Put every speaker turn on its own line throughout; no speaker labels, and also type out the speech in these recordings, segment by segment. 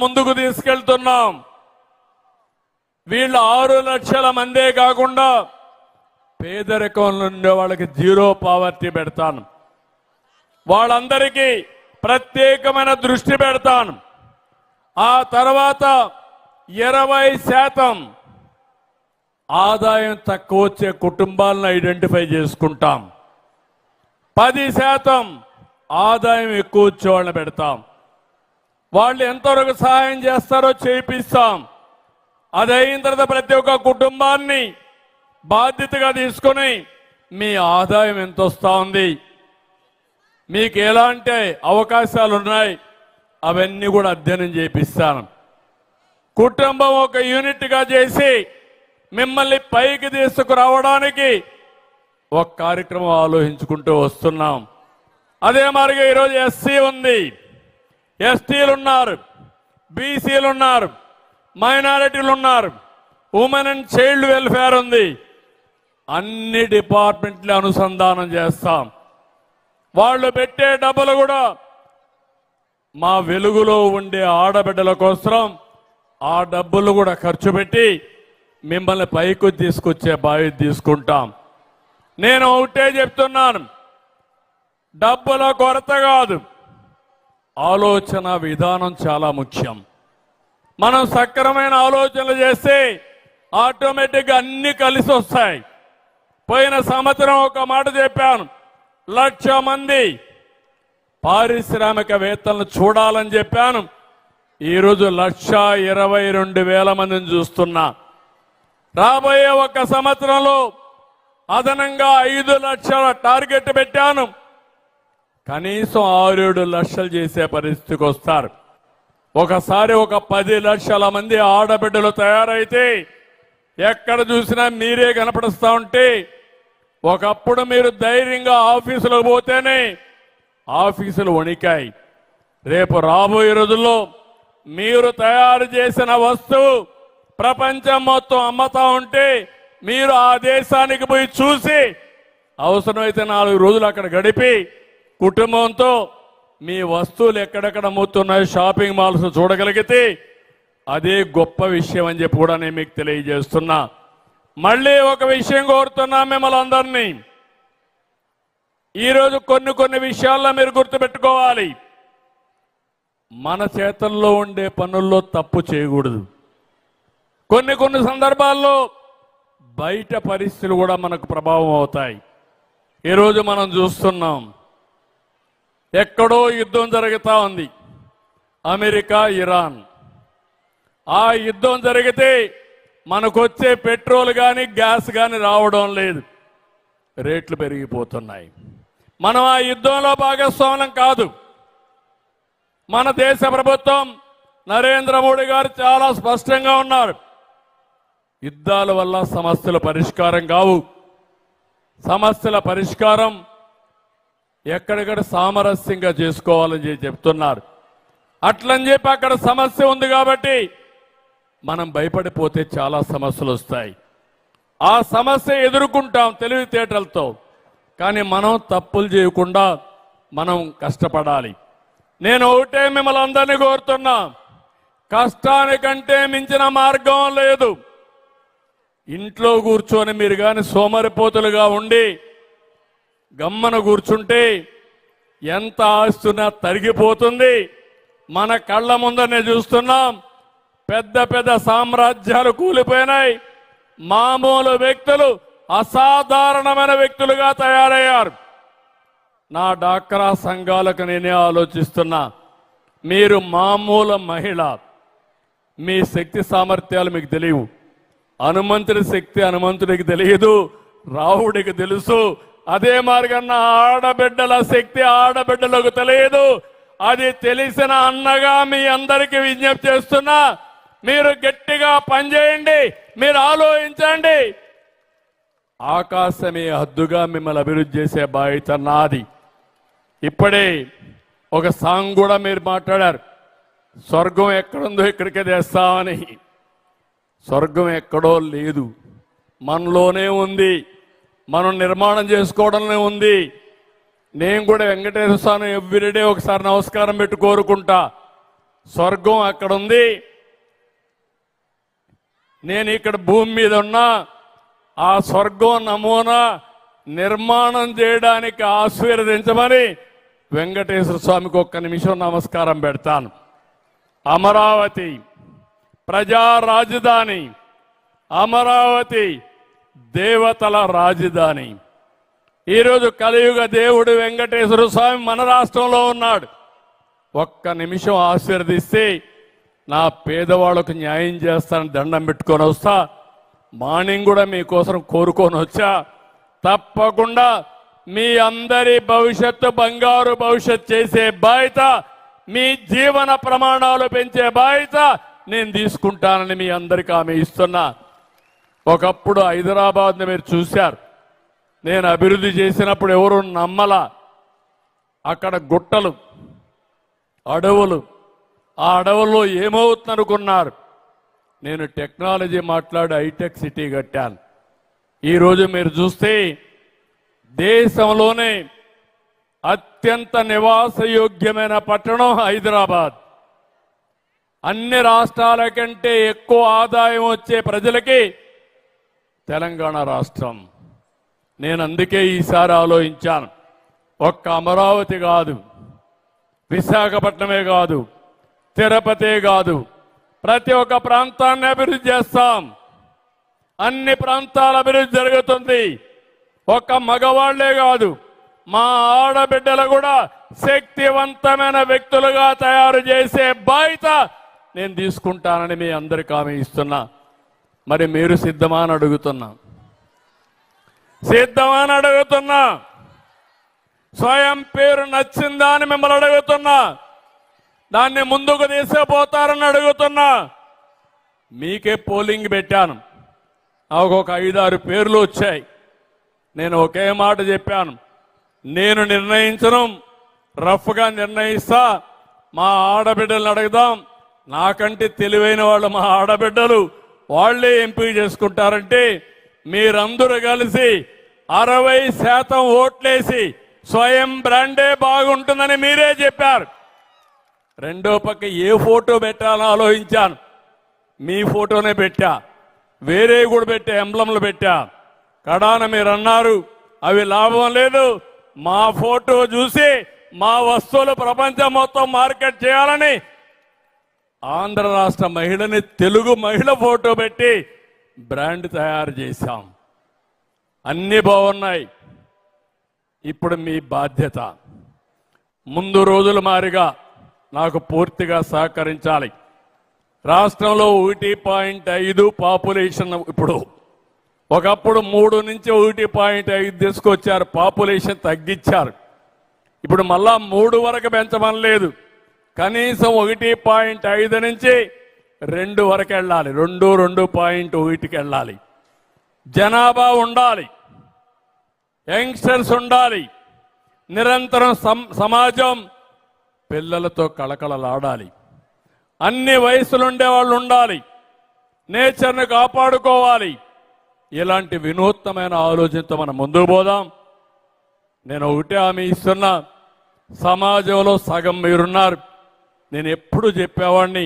ముందుకు తీసుకెళ్తున్నాం. వీళ్ళు 6 లక్షల మందే కాకుండా పేదరికంలో ఉండే వాళ్ళకి జీరో పావర్టీ పెడతాను. వాళ్ళందరికీ ప్రత్యేకమైన దృష్టి పెడతాను. ఆ తర్వాత 20% ఆదాయం తక్కువ వచ్చే కుటుంబాలను ఐడెంటిఫై చేసుకుంటాం. 10% ఆదాయం ఎక్కువ వచ్చే వాళ్ళని పెడతాం. వాళ్ళు ఎంతవరకు సహాయం చేస్తారో చేయిస్తాం. అది అయిన తర్వాత ప్రతి ఒక్క కుటుంబాన్ని బాధ్యతగా తీసుకొని మీ ఆదాయం ఎంత వస్తూ ఉంది, మీకు ఎలాంటి అవకాశాలు ఉన్నాయి, అవన్నీ కూడా అధ్యయనం చేపిస్తాను. కుటుంబం ఒక యూనిట్గా చేసి మిమ్మల్ని పైకి తీసుకురావడానికి ఒక కార్యక్రమం ఆలోచించుకుంటూ వస్తున్నాం. అదే మరిగా ఈరోజు ఎస్సీ ఉంది, ఎస్టీలు ఉన్నారు, బీసీలు ఉన్నారు, మైనారిటీలు ఉన్నారు, ఉమెన్ అండ్ చైల్డ్ వెల్ఫేర్ ఉంది. అన్ని డిపార్ట్మెంట్లు అనుసంధానం చేస్తాం. వాళ్ళు పెట్టే డబ్బులు కూడా మా వెలుగులో ఉండే ఆడబిడ్డల కోసం ఆ డబ్బులు కూడా ఖర్చు పెట్టి మిమ్మల్ని పైకి తీసుకొచ్చే బాధ్యత తీసుకుంటాం. నేను ఒకటే చెప్తున్నాను, డబ్బుల కొరత కాదు, ఆలోచన విధానం చాలా ముఖ్యం. మనం సక్రమైన ఆలోచనలు చేస్తే ఆటోమేటిక్గా అన్ని కలిసి వస్తాయి. పోయిన సంవత్సరం ఒక మాట చెప్పాను, 1,00,000 మంది పారిశ్రామికవేత్తలను చూడాలని చెప్పాను. ఈరోజు 1,22,000 మందిని చూస్తున్నా. రాబోయే ఒక సంవత్సరంలో అదనంగా 5 లక్షల టార్గెట్ పెట్టాను. కనీసం 6-7 లక్షలు చేసే పరిస్థితికి వస్తారు. ఒకసారి ఒక 10 లక్షల మంది ఆడబిడ్డలు తయారైతే ఎక్కడ చూసినా మీరే కనపడుస్తూ ఉంటే, ఒకప్పుడు మీరు ధైర్యంగా ఆఫీసులకు పోతేనే ఆఫీసులు వణికాయి. రేపు రాబోయే రోజుల్లో మీరు తయారు చేసిన వస్తువు ప్రపంచం మొత్తం అమ్మతా ఉంటే మీరు ఆ దేశానికి పోయి చూసి అవసరమైతే 4 రోజులు అక్కడ గడిపి కుటుంబంతో మీ వస్తువులు ఎక్కడెక్కడ అమ్ముతున్నాయో షాపింగ్ మాల్స్ చూడగలిగితే అదే గొప్ప విషయం అని చెప్పి కూడా నేను మీకు తెలియజేస్తున్నా. మళ్ళీ ఒక విషయం కోరుతున్నా మిమ్మల్ని అందరినీ. ఈరోజు కొన్ని విషయాల్లో మీరు గుర్తుపెట్టుకోవాలి. మన చేతల్లో ఉండే పనుల్లో తప్పు చేయకూడదు. కొన్ని సందర్భాల్లో బయట పరిస్థితులు కూడా మనకు ప్రభావం అవుతాయి. ఈరోజు మనం చూస్తున్నాం, ఎక్కడో యుద్ధం జరుగుతూ ఉంది, అమెరికా ఇరాన్. ఆ యుద్ధం జరిగితే మనకొచ్చే పెట్రోల్ కానీ గ్యాస్ కానీ రావడం లేదు, రేట్లు పెరిగిపోతున్నాయి. మనం ఆ యుద్ధంలో భాగస్వామ్యం కాదు. మన దేశ ప్రభుత్వం నరేంద్ర మోడీ గారు చాలా స్పష్టంగా ఉన్నారు, యుద్ధాల వల్ల సమస్యల పరిష్కారం కావు. సమస్యల పరిష్కారం ఎక్కడెక్కడ సామరస్యంగా చేసుకోవాలని చెప్తున్నారు. అట్లని చెప్పి అక్కడ సమస్య ఉంది కాబట్టి మనం భయపడిపోతే చాలా సమస్యలు వస్తాయి. ఆ సమస్య ఎదుర్కొంటాం తెలివితేటలతో. కానీ మనం తప్పులు చేయకుండా మనం కష్టపడాలి. నేను ఒకటే మిమ్మల్ని అందరినీ కోరుతున్నా, కష్టానికంటే మించిన మార్గం లేదు. ఇంట్లో కూర్చొని మీరు కానీ సోమరిపోతులుగా ఉండి గమ్మన కూర్చుంటే ఎంత ఆస్తున్నా తరిగిపోతుంది. మన కళ్ళ ముందరనే చూస్తున్నాం, పెద్ద సామ్రాజ్యాలు కూలిపోయినాయి. మామూలు వ్యక్తులు అసాధారణమైన వ్యక్తులుగా తయారయ్యారు. నా డాక్రా సంఘాలకు నేనే ఆలోచిస్తున్నా, మీరు మామూలు మహిళ, మీ శక్తి సామర్థ్యాలు మీకు తెలియవు. హనుమంతుడి శక్తి హనుమంతుడికి తెలియదు, రావుడికి తెలుసు. అదే మార్గన్న ఆడబిడ్డల శక్తి ఆడబిడ్డలకు తెలియదు. అది తెలిసిన అన్నగా మీ అందరికీ విజ్ఞప్తి చేస్తున్నా, మీరు గట్టిగా పనిచేయండి, మీరు ఆలోచించండి. ఆకాశమే హద్దుగా మిమ్మల్ని అభివృద్ధి చేసే బాధ్యత నాది. ఇప్పుడే ఒక సాంగ్ కూడా మీరు మాట్లాడారు, స్వర్గం ఎక్కడుందో ఇక్కడికే తెస్తామని. స్వర్గం ఎక్కడో లేదు, మనలోనే ఉంది, మనం నిర్మాణం చేసుకోవడంలో ఉంది. నేను కూడా వెంకటేశ్వర స్వామి ఎవ్రీడే ఒకసారి నమస్కారం పెట్టి కోరుకుంటా, స్వర్గం అక్కడ ఉంది, నేను ఇక్కడ భూమి మీద ఉన్నా, ఆ స్వర్గం నమూనా నిర్మాణం చేయడానికి ఆశీర్వదించమని వెంకటేశ్వర స్వామికి ఒక్క నిమిషం నమస్కారం పెడతాను. అమరావతి ప్రజా రాజధాని, అమరావతి దేవతల రాజధాని. ఈరోజు కలియుగ దేవుడు వెంకటేశ్వర స్వామి మన రాష్ట్రంలో ఉన్నాడు. ఒక్క నిమిషం ఆశీర్వదిస్తే నా పేదవాళ్ళకు న్యాయం చేస్తానని దండం పెట్టుకొని వస్తా. మార్నింగ్ కూడా మీకోసం కోరుకొని వచ్చా. తప్పకుండా మీ అందరి భవిష్యత్తు బంగారు భవిష్యత్ చేసే బాధ్యత, మీ జీవన ప్రమాణాలు పెంచే బాధ్యత నేను తీసుకుంటానని మీ అందరికీ హామీ ఇస్తున్నా. ఒకప్పుడు హైదరాబాద్ని మీరు చూశారు, నేను అభివృద్ధి చేసినప్పుడు ఎవరు నమ్మలా. అక్కడ గుట్టలు, అడవులు, ఆ అడవుల్లో ఏమవుతుందనుకున్నారు. నేను టెక్నాలజీ మాట్లాడి హైటెక్ సిటీ కట్టాను. ఈరోజు మీరు చూస్తే దేశంలోనే అత్యంత నివాసయోగ్యమైన పట్టణం హైదరాబాద్. అన్ని రాష్ట్రాల కంటే ఎక్కువ ఆదాయం వచ్చే ప్రజలకి తెలంగాణ రాష్ట్రం. నేను అందుకే ఈసారి ఆలోచించాను, ఒక్క అమరావతి కాదు, విశాఖపట్నమే కాదు, తిరుపతే కాదు, ప్రతి ఒక్క ప్రాంతాన్ని అభివృద్ధి చేస్తాం. అన్ని ప్రాంతాల అభివృద్ధి జరుగుతుంది. ఒక్క మగవాళ్లే కాదు, మా ఆడబిడ్డలు కూడా శక్తివంతమైన వ్యక్తులుగా తయారు చేసే బాధ్యత నేను తీసుకుంటానని మీ అందరికీ హామీ ఇస్తున్నా. మరి మీరు సిద్ధమా అని అడుగుతున్నా, సిద్ధమా అని అడుగుతున్నా. స్వయం పేరు నచ్చిందా అని మిమ్మల్ని అడుగుతున్నా. దాన్ని ముందుకు తీసుకుపోతారని అడుగుతున్నా. మీకే పోలింగ్ పెట్టాను, నాకు ఒక 5-6 పేర్లు వచ్చాయి. నేను ఒకే మాట చెప్పాను, నేను నిర్ణయించను, రఫ్గా నిర్ణయిస్తా. మా ఆడబిడ్డలను అడుగుదాం, నాకంటే తెలివైన వాళ్ళు మా ఆడబిడ్డలు, వాళ్లే ఎంపిక చేసుకుంటారంటే మీరందరూ కలిసి 60% ఓట్లేసి స్వయం బ్రాండే బాగుంటుందని మీరే చెప్పారు. రెండో పక్క ఏ ఫోటో పెట్టాలని ఆలోచించాను. మీ ఫోటోనే పెట్టా, వేరే కూడా పెట్టా, ఎంబ్లంలు పెట్టా. కడాన మీరు అన్నారు అవి లాభం లేదు, మా ఫోటో చూసి మా వస్తువులు ప్రపంచం మొత్తం మార్కెట్ చేయాలని ఆంధ్ర రాష్ట్ర మహిళని తెలుగు మహిళ ఫోటో పెట్టి బ్రాండ్ తయారు చేశాం. అన్ని బాగున్నాయి. ఇప్పుడు మీ బాధ్యత, ముందు రోజుల మారిగా నాకు పూర్తిగా సహకరించాలి. రాష్ట్రంలో 1.5 పాపులేషన్, ఇప్పుడు ఒకప్పుడు 3 నుంచి 1.5 తీసుకొచ్చారు, పాపులేషన్ తగ్గించారు. ఇప్పుడు మళ్ళా 3 వరకు పెంచమని లేదు, కనీసం 1.5 నుంచి 2 వరకు వెళ్ళాలి, 2.1కి వెళ్ళాలి. జనాభా ఉండాలి, యంగ్స్టర్స్ ఉండాలి, నిరంతరం సమాజం పిల్లలతో కళకళలాడాలి, అన్ని వయసులుండే వాళ్ళు ఉండాలి, నేచర్ని కాపాడుకోవాలి. ఇలాంటి వినూత్నమైన ఆలోచనతో మనం ముందుకు పోదాం. నేను ఒకటే హామీ ఇస్తున్నా, సమాజంలో సగం మీరున్నారు. నేను ఎప్పుడు చెప్పేవాడిని,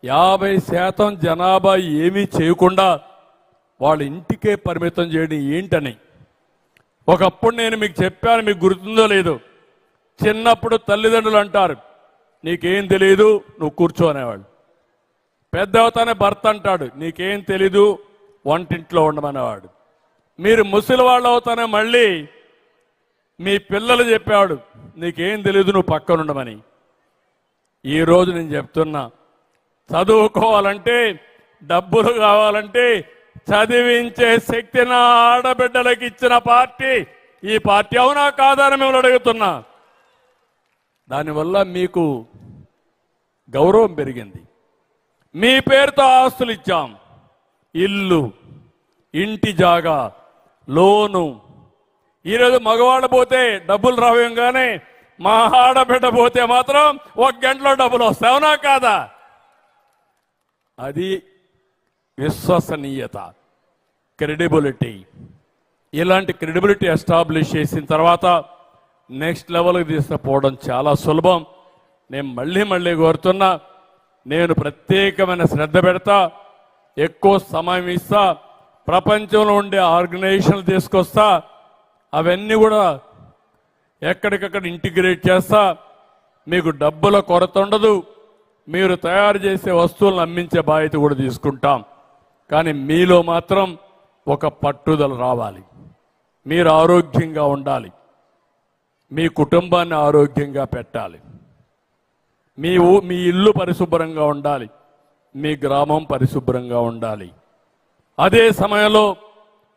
50% జనాభా ఏమీ చేయకుండా వాళ్ళ ఇంటికే పరిమితం చేయడం ఏంటని. ఒకప్పుడు నేను మీకు చెప్పాను, మీకు గుర్తుందో లేదో, చిన్నప్పుడు తల్లిదండ్రులు అంటారు నీకేం తెలియదు నువ్వు కూర్చో అనేవాళ్ళు. పెద్దవతానే భర్త అంటాడు నీకేం తెలీదు వంటింట్లో ఉండమనేవాడు. మీరు ముసలి వాళ్ళు అవుతానే మళ్ళీ మీ పిల్లలు చెప్పేవాడు నీకేం తెలీదు నువ్వు పక్కన ఉండమని. ఈరోజు నేను చెప్తున్నా, చదువుకోవాలంటే డబ్బులు కావాలంటే చదివించే శక్తి నా ఆడబిడ్డలకు ఇచ్చిన పార్టీ ఈ పార్టీ. అవునా కాదని మిమ్మల్ని అడుగుతున్నా. దానివల్ల మీకు గౌరవం పెరిగింది. మీ పేరుతో ఆస్తులు ఇచ్చాం, ఇల్లు, ఇంటి జాగా, లోను. ఈరోజు మగవాళ్ళు పోతే డబ్బులు రావేయంగానే మా ఆడబిడ్డ పోతే మాత్రం 1 గంటలో డబ్బులు వస్తాయి. అవునా కాదా? అది విశ్వసనీయత, క్రెడిబిలిటీ. ఇలాంటి క్రెడిబిలిటీ ఎస్టాబ్లిష్ చేసిన తర్వాత నెక్స్ట్ లెవెల్కి తీసుకుపోవడం చాలా సులభం. నేను మళ్ళీ కోరుతున్నా, నేను ప్రత్యేకమైన శ్రద్ధ పెడతా, ఎక్కువ సమయం ఇస్తా, ప్రపంచంలో ఉండే ఆర్గనైజేషన్లు తీసుకొస్తా, అవన్నీ కూడా ఎక్కడికక్కడ ఇంటిగ్రేట్ చేస్తా. మీకు డబ్బుల కొరత ఉండదు, మీరు తయారు చేసే వస్తువులను అమ్మించే బాధ్యత కూడా తీసుకుంటాం. కానీ మీలో మాత్రం ఒక పట్టుదల రావాలి. మీరు ఆరోగ్యంగా ఉండాలి, మీ కుటుంబాన్ని ఆరోగ్యంగా పెట్టాలి, మీ ఇల్లు పరిశుభ్రంగా ఉండాలి, మీ గ్రామం పరిశుభ్రంగా ఉండాలి. అదే సమయంలో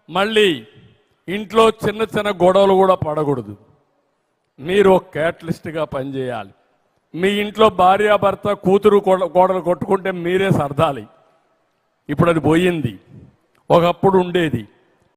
మళ్ళీ ఇంట్లో చిన్న చిన్న గొడవలు కూడా పడకూడదు. మీరు ఒక క్యాటలిస్ట్గా పనిచేయాలి. మీ ఇంట్లో భార్యాభర్త కూతురు గోడలు కొట్టుకుంటే మీరే సర్దాలి. ఇప్పుడు అది పోయింది, ఒకప్పుడు ఉండేది.